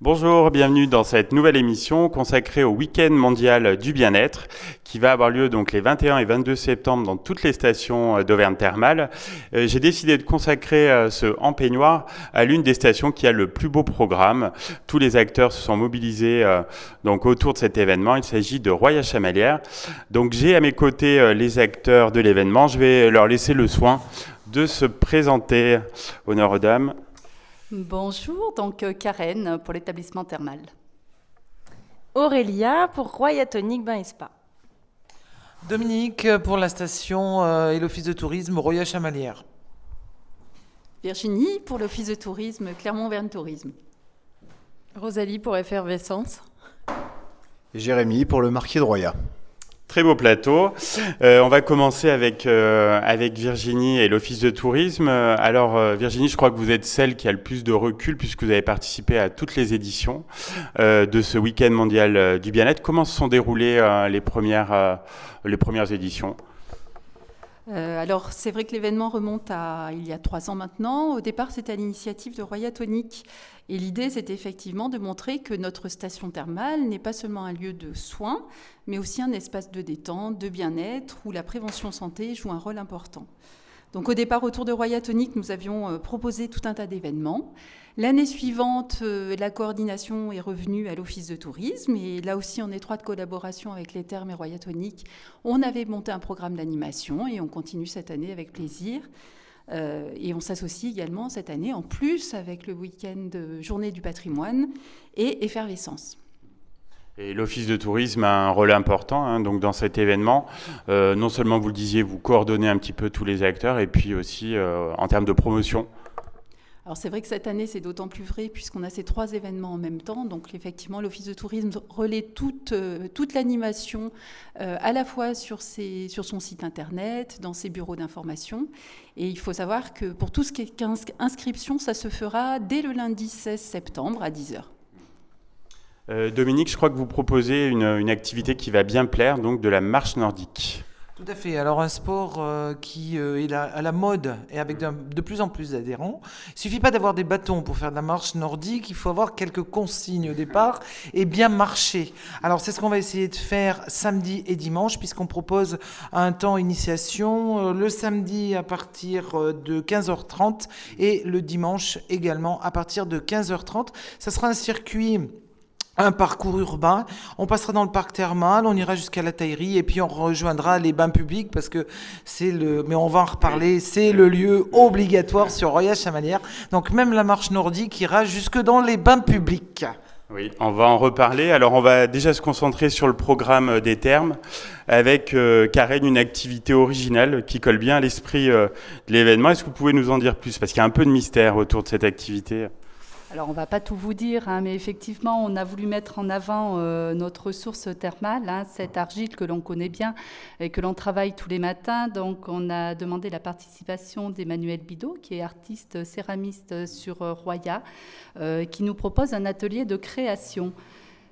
Bonjour, bienvenue dans cette nouvelle émission consacrée au week-end mondial du bien-être qui va avoir lieu donc les 21 et 22 septembre dans toutes les stations d'Auvergne Thermale. J'ai décidé de consacrer ce En Peignoir à l'une des stations qui a le plus beau programme. Tous les acteurs se sont mobilisés donc autour de cet événement. Il s'agit de Roya Chamalières. Donc j'ai à mes côtés les acteurs de l'événement. Je vais leur laisser le soin de se présenter. Honneur aux dames. Bonjour, donc Karen pour l'établissement thermal. Aurélia pour Roya Tonic Bain et Spa. Dominique pour la station et l'office de tourisme Roya Chamalières. Virginie pour l'office de tourisme Clermont-Auvergne Tourisme. Rosalie pour Effervescence. Et Jérémy pour le Marquis de Roya. Très beau plateau. On va commencer avec Virginie et l'Office de tourisme. Alors Virginie, je crois que vous êtes celle qui a le plus de recul puisque vous avez participé à toutes les éditions de ce week-end mondial du bien-être. Comment se sont déroulées les premières éditions ? Alors, c'est vrai que l'événement remonte à il y a 3 ans maintenant. Au départ, c'était à l'initiative de Roya Tonic. Et l'idée, c'était effectivement de montrer que notre station thermale n'est pas seulement un lieu de soins, mais aussi un espace de détente, de bien-être, où la prévention santé joue un rôle important. Donc au départ, autour de Roya Tonic, nous avions proposé tout un tas d'événements. L'année suivante, la coordination est revenue à l'Office de tourisme et là aussi en étroite collaboration avec les Thermes et Roya Tonic, on avait monté un programme d'animation et on continue cette année avec plaisir. Et on s'associe également cette année en plus avec le week-end Journée du patrimoine et Effervescence. Et l'Office de tourisme a un rôle important donc dans cet événement. Non seulement, vous le disiez, vous coordonnez un petit peu tous les acteurs et puis aussi en termes de promotion. Alors c'est vrai que cette année, c'est d'autant plus vrai puisqu'on a ces 3 événements en même temps. Donc effectivement, l'Office de tourisme relaie toute l'animation à la fois sur son site internet, dans ses bureaux d'information. Et il faut savoir que pour tout ce qui est inscription, ça se fera dès le lundi 16 septembre à 10h. Dominique, je crois que vous proposez une activité qui va bien plaire, donc de la marche nordique. Tout à fait. Alors un sport qui est à la mode et avec de plus en plus d'adhérents. Il suffit pas d'avoir des bâtons pour faire de la marche nordique, il faut avoir quelques consignes au départ et bien marcher. Alors c'est ce qu'on va essayer de faire samedi et dimanche puisqu'on propose un temps initiation le samedi à partir de 15h30 et le dimanche également à partir de 15h30. Ça sera un circuit, un parcours urbain, on passera dans le parc thermal, on ira jusqu'à la taillerie et puis on rejoindra les bains publics parce que mais on va en reparler, c'est le lieu obligatoire sur Roya Chamalières. Donc même la marche nordique ira jusque dans les bains publics. Oui, on va en reparler. Alors on va déjà se concentrer sur le programme des Thermes avec Karen, une activité originale qui colle bien à l'esprit de l'événement. Est-ce que vous pouvez nous en dire plus ? Parce qu'il y a un peu de mystère autour de cette activité. Alors, on ne va pas tout vous dire, mais effectivement, on a voulu mettre en avant notre source thermale, cette argile que l'on connaît bien et que l'on travaille tous les matins. Donc, on a demandé la participation d'Emmanuel Bidot, qui est artiste céramiste sur Roya, qui nous propose un atelier de création.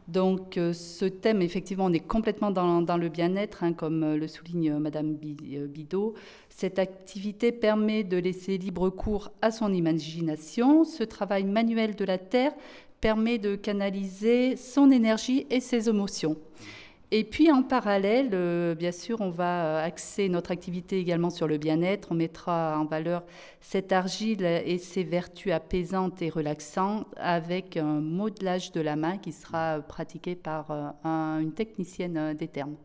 Donc, ce thème, effectivement, on est complètement dans le bien-être, comme le souligne Madame Bidot. Cette activité permet de laisser libre cours à son imagination. Ce travail manuel de la terre permet de canaliser son énergie et ses émotions. Et puis en parallèle, bien sûr, on va axer notre activité également sur le bien-être. On mettra en valeur cette argile et ses vertus apaisantes et relaxantes avec un modelage de la main qui sera pratiqué par une technicienne des Thermes.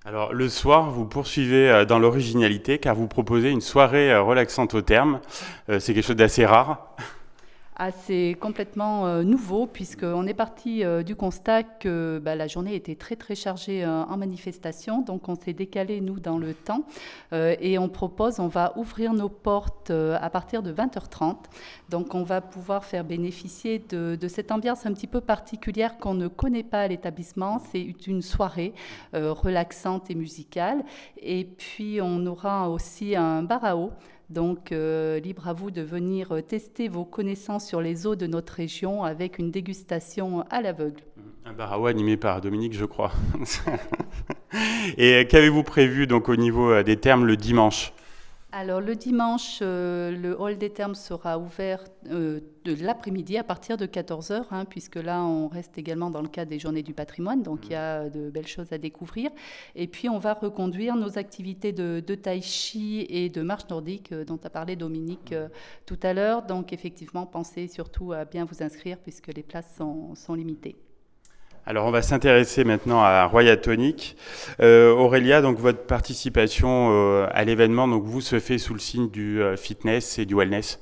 Alors le soir, vous poursuivez dans l'originalité car vous proposez une soirée relaxante aux Thermes. C'est quelque chose d'assez rare. C'est complètement nouveau puisqu'on est parti du constat que la journée était très très chargée en manifestation, donc on s'est décalé nous dans le temps et on va ouvrir nos portes à partir de 20h30, donc on va pouvoir faire bénéficier de cette ambiance un petit peu particulière qu'on ne connaît pas à l'établissement. C'est une soirée relaxante et musicale et puis on aura aussi un bar à eau. Donc, libre à vous de venir tester vos connaissances sur les eaux de notre région avec une dégustation à l'aveugle. Un bar à eau animé par Dominique, je crois. Et qu'avez-vous prévu donc, au niveau des Thermes le dimanche ? Alors le dimanche, le hall des thermes sera ouvert de l'après-midi à partir de 14 heures, puisque là on reste également dans le cadre des journées du patrimoine, donc il y a de belles choses à découvrir. Et puis on va reconduire nos activités de tai chi et de marche nordique dont a parlé Dominique tout à l'heure. Donc effectivement, pensez surtout à bien vous inscrire puisque les places sont limitées. Alors on va s'intéresser maintenant à Royatonic. Aurélia, donc votre participation à l'événement, donc vous se fait sous le signe du fitness et du wellness.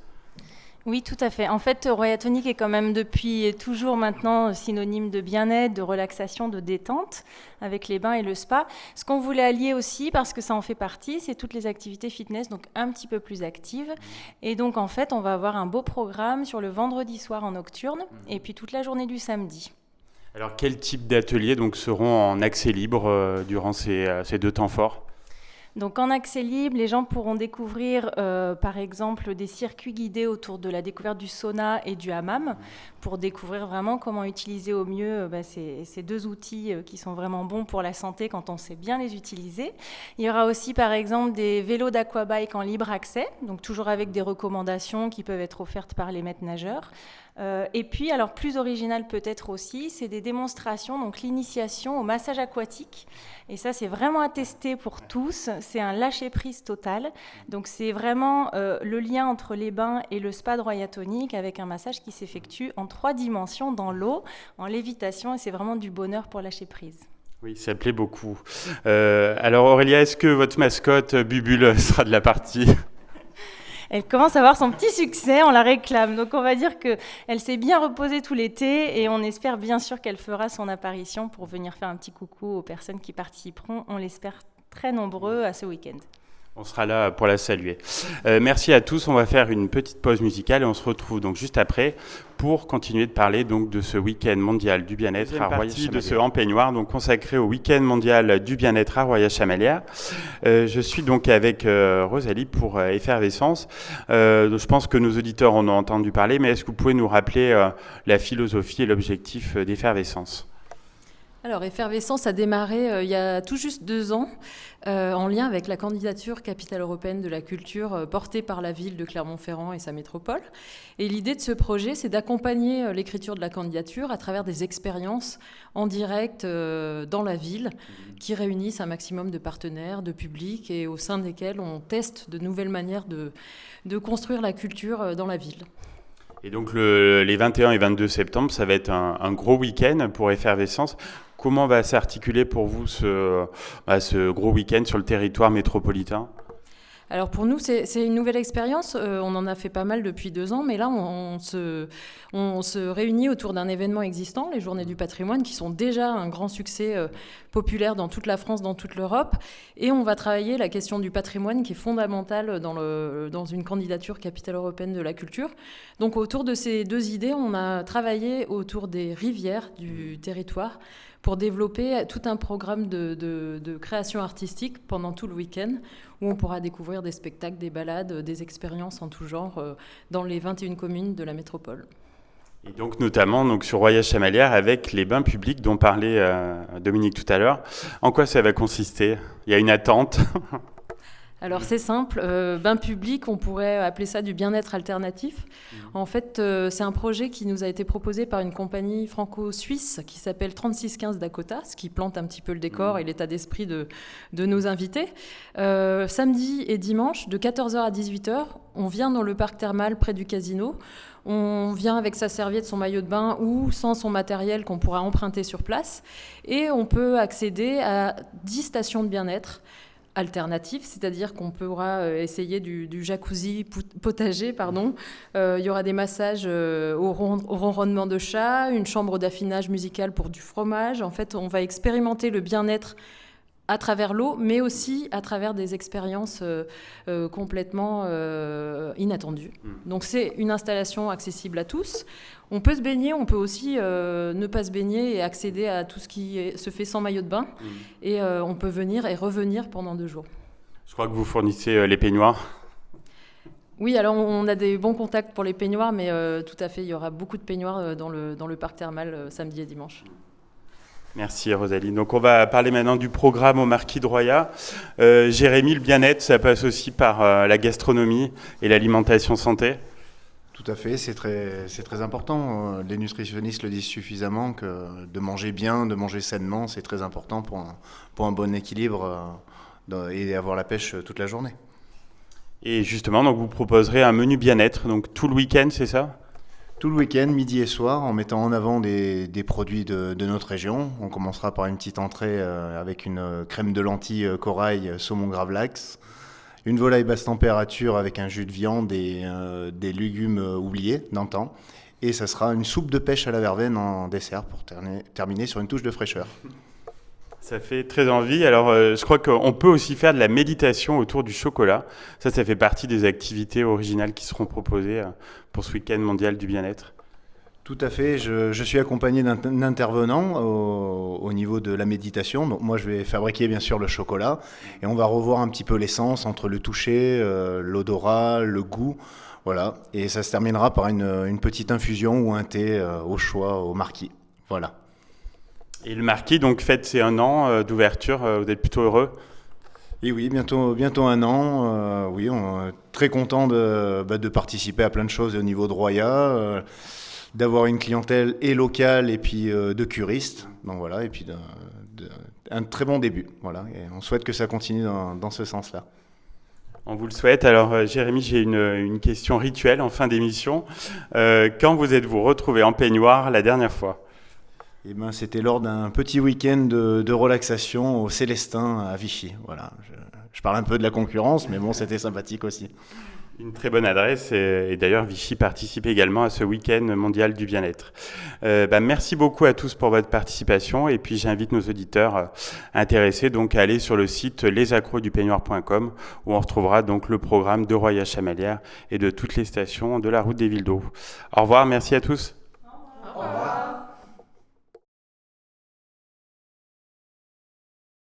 Oui, tout à fait. En fait, Royatonic est quand même depuis toujours maintenant synonyme de bien-être, de relaxation, de détente, avec les bains et le spa. Ce qu'on voulait allier aussi, parce que ça en fait partie, c'est toutes les activités fitness, donc un petit peu plus actives. Et donc, en fait, on va avoir un beau programme sur le vendredi soir en nocturne, et puis toute la journée du samedi. Alors quel type d'ateliers donc seront en accès libre durant ces 2 temps forts ? Donc en accès libre, les gens pourront découvrir par exemple des circuits guidés autour de la découverte du sauna et du hammam pour découvrir vraiment comment utiliser au mieux ces 2 outils qui sont vraiment bons pour la santé quand on sait bien les utiliser. Il y aura aussi par exemple des vélos d'aquabike en libre accès, donc toujours avec des recommandations qui peuvent être offertes par les maîtres nageurs. Et puis, alors plus original peut-être aussi, c'est des démonstrations, donc l'initiation au massage aquatique. Et ça, c'est vraiment à tester pour tous. C'est un lâcher-prise total. Donc, c'est vraiment le lien entre les bains et le spa de Royatonic avec un massage qui s'effectue en 3 dimensions dans l'eau, en lévitation. Et c'est vraiment du bonheur pour lâcher prise. Oui, ça plaît beaucoup. Alors Aurélia, est-ce que votre mascotte Bubule sera de la partie ? Elle commence à avoir son petit succès, on la réclame. Donc on va dire qu'elle s'est bien reposée tout l'été et on espère bien sûr qu'elle fera son apparition pour venir faire un petit coucou aux personnes qui participeront. On l'espère très nombreux à ce week-end. On sera là pour la saluer. Merci à tous. On va faire une petite pause musicale et on se retrouve donc juste après pour continuer de parler donc de ce week-end mondial du bien-être à Roya-Chamalières. De ce Empeignoir donc consacré au week-end mondial du bien-être à Roya-Chamalières. Je suis donc avec Rosalie pour Effervescence. Je pense que nos auditeurs en ont entendu parler, mais est-ce que vous pouvez nous rappeler la philosophie et l'objectif d'Effervescence ? Alors, Effervescence a démarré il y a tout juste 2 ans, en lien avec la candidature capitale européenne de la culture portée par la ville de Clermont-Ferrand et sa métropole. Et l'idée de ce projet, c'est d'accompagner l'écriture de la candidature à travers des expériences en direct dans la ville qui réunissent un maximum de partenaires, de publics et au sein desquels on teste de nouvelles manières de construire la culture dans la ville. Et donc les 21 et 22 septembre, ça va être un gros week-end pour Effervescence. Comment va s'articuler pour vous ce gros week-end sur le territoire métropolitain ? Alors pour nous, c'est une nouvelle expérience. On en a fait pas mal depuis 2 ans, mais là, on se réunit autour d'un événement existant, les Journées du patrimoine, qui sont déjà un grand succès populaire dans toute la France, dans toute l'Europe. Et on va travailler la question du patrimoine, qui est fondamentale dans une candidature capitale européenne de la culture. Donc autour de ces 2 idées, on a travaillé autour des rivières du territoire pour développer tout un programme de création artistique pendant tout le week-end, où on pourra découvrir des spectacles, des balades, des expériences en tout genre dans les 21 communes de la métropole. Et donc notamment donc, sur Roya-Chamalières avec les bains publics dont parlait Dominique tout à l'heure. En quoi ça va consister ? Il y a une attente ? Alors c'est simple, bain public, on pourrait appeler ça du bien-être alternatif. En fait, c'est un projet qui nous a été proposé par une compagnie franco-suisse qui s'appelle 3615 Dakota, ce qui plante un petit peu le décor et l'état d'esprit de nos invités. Samedi et dimanche, de 14h à 18h, on vient dans le parc thermal près du casino. On vient avec sa serviette, son maillot de bain ou sans son matériel qu'on pourra emprunter sur place. Et on peut accéder à 10 stations de bien-être alternatif, c'est-à-dire qu'on pourra essayer du jacuzzi potager, il y aura des massages au ronronnement de chat, une chambre d'affinage musical pour du fromage. En fait, on va expérimenter le bien-être à travers l'eau, mais aussi à travers des expériences complètement inattendues. Donc c'est une installation accessible à tous. On peut se baigner, on peut aussi ne pas se baigner et accéder à tout ce qui se fait sans maillot de bain. Et on peut venir et revenir pendant 2 jours. Je crois que vous fournissez les peignoirs. Oui, alors on a des bons contacts pour les peignoirs, mais tout à fait, il y aura beaucoup de peignoirs dans le parc thermal samedi et dimanche. Merci Rosalie. Donc on va parler maintenant du programme au Marquis de Royat. Jérémy, le bien-être, ça passe aussi par la gastronomie et l'alimentation santé. Tout à fait, c'est très important. Les nutritionnistes le disent suffisamment que de manger bien, de manger sainement, c'est très important pour un bon équilibre et avoir la pêche toute la journée. Et justement, donc vous proposerez un menu bien-être, donc tout le week-end, c'est ça ? Tout le week-end, midi et soir, en mettant en avant des produits de notre région. On commencera par une petite entrée avec une crème de lentilles corail saumon gravlax, une volaille basse température avec un jus de viande et des légumes oubliés d'antan. Et ça sera une soupe de pêche à la verveine en dessert pour terminer sur une touche de fraîcheur. Ça fait très envie. Alors, je crois qu'on peut aussi faire de la méditation autour du chocolat. Ça fait partie des activités originales qui seront proposées pour ce week-end mondial du bien-être. Tout à fait. Je suis accompagné d'un intervenant au niveau de la méditation. Donc moi, je vais fabriquer bien sûr le chocolat et on va revoir un petit peu l'essence entre le toucher, l'odorat, le goût. Voilà. Et ça se terminera par une petite infusion ou un thé au choix au marquis. Voilà. Et le marquis, donc, fête ses 1 an d'ouverture. Vous êtes plutôt heureux ? Et oui, bientôt 1 an. Oui, on est très content de participer à plein de choses au niveau de Royat, d'avoir une clientèle et locale et puis de curistes. Donc voilà, et puis un très bon début. Voilà, et on souhaite que ça continue dans ce sens-là. On vous le souhaite. Alors, Jérémy, j'ai une question rituelle en fin d'émission. Quand vous êtes-vous retrouvé en peignoir la dernière fois ? Eh ben, c'était lors d'un petit week-end de relaxation au Célestin à Vichy. Voilà, je parle un peu de la concurrence, mais bon, c'était sympathique aussi. Une très bonne adresse et d'ailleurs Vichy participe également à ce week-end mondial du bien-être. Merci beaucoup à tous pour votre participation et puis j'invite nos auditeurs intéressés donc à aller sur le site lesaccrosdupeignoir.com où on retrouvera donc le programme de Royat Chamalières et de toutes les stations de la route des Villes d'Eau. Au revoir, merci à tous.